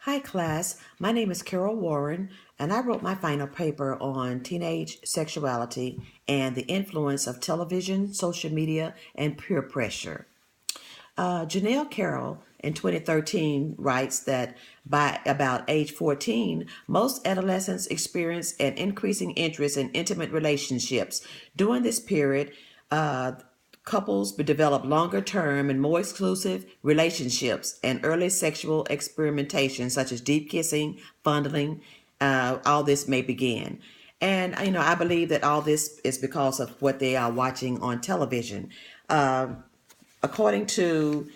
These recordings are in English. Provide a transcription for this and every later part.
Hi class, my name is Carol Warren and I wrote my final paper on teenage sexuality and the influence of television, social media, and peer pressure. Janelle Carroll in 2013 writes that by about age 14, most adolescents experience an increasing interest in intimate relationships. During this period, uh, couples develop longer term and more exclusive relationships, and early sexual experimentation, such as deep kissing, fondling, all this may begin. And I believe that all this is because of what they are watching on television. According to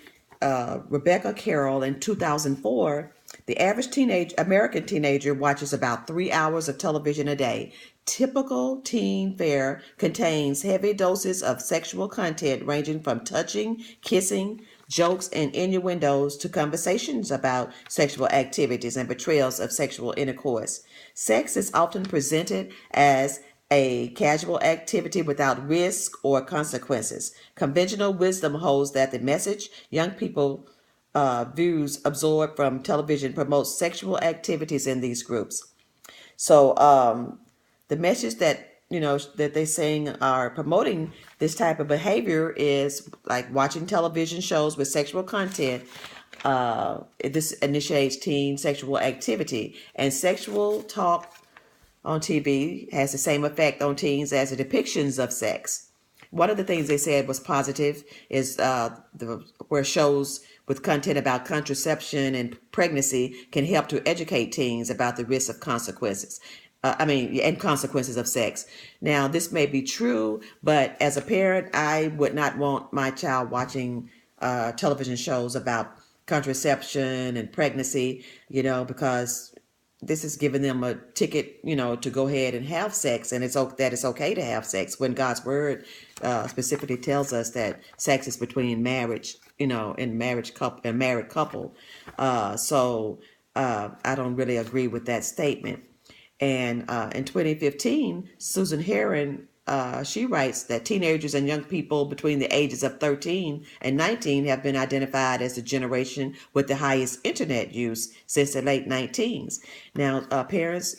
Rebecca Carroll in 2004, the average American teenager watches about 3 hours of television a day. Typical teen fare contains heavy doses of sexual content ranging from touching, kissing, jokes, and innuendos to conversations about sexual activities and portrayals of sexual intercourse. Sex is often presented as a casual activity without risk or consequences. Conventional wisdom holds that the message young people views absorbed from television promotes sexual activities in these groups. So the message that that they're saying are promoting this type of behavior is like watching television shows with sexual content. This initiates teen sexual activity, and sexual talk on TV has the same effect on teens as the depictions of sex. One of the things they said was positive is where shows with content about contraception and pregnancy can help to educate teens about the risks of consequences. And consequences of sex. Now, this may be true, but as a parent, I would not want my child watching television shows about contraception and pregnancy, because this is giving them a ticket, to go ahead and have sex, and that it's okay to have sex when God's word specifically tells us that sex is between marriage, and married couple. I don't really agree with that statement. And in 2015, Susan Heron, she writes that teenagers and young people between the ages of 13 and 19 have been identified as the generation with the highest internet use since the late 19s. Now, parents,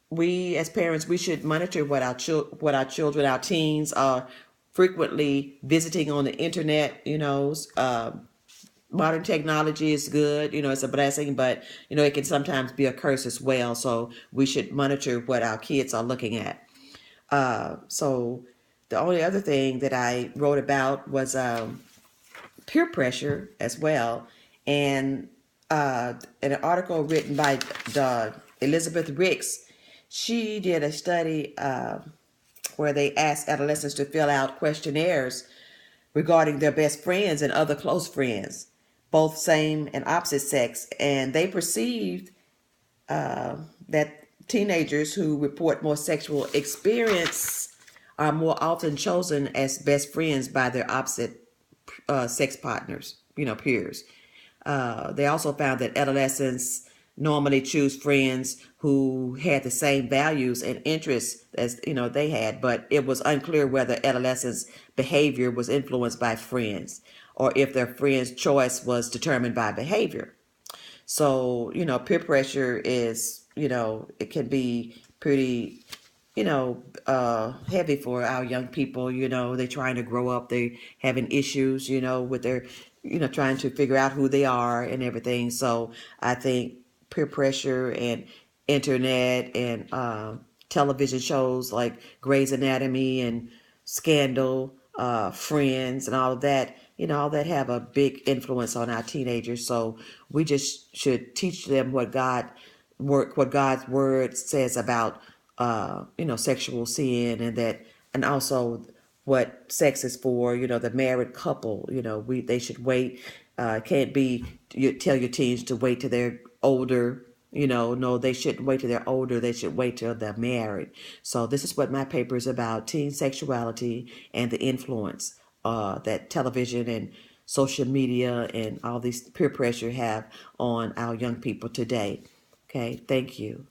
we as parents, we should monitor what our children, our teens are frequently visiting on the internet. Modern technology is good, it's a blessing, but it can sometimes be a curse as well. So we should monitor what our kids are looking at. So the only other thing that I wrote about was peer pressure as well. And in an article written by Elizabeth Ricks, she did a study where they asked adolescents to fill out questionnaires regarding their best friends and other close friends, both same and opposite sex. And they perceived that teenagers who report more sexual experience are more often chosen as best friends by their opposite sex partners, peers. They also found that adolescents normally choose friends who had the same values and interests as they had, but it was unclear whether adolescents' behavior was influenced by friends or if their friends' choice was determined by behavior. So, peer pressure is, it can be pretty, heavy for our young people. They're trying to grow up, they having issues, with their, trying to figure out who they are and everything. So I think peer pressure and internet and television shows like Grey's Anatomy and Scandal, Friends, and all of that, all that have a big influence on our teenagers. So we just should teach them what God's word says about, sexual sin, and also what sex is for. The married couple. They should wait. Can't be you tell your teens to wait till they're older. No, they shouldn't wait till they're older. They should wait till they're married. So this is what my paper is about: teen sexuality and the influence that television and social media and all these peer pressure have on our young people today. Okay, thank you.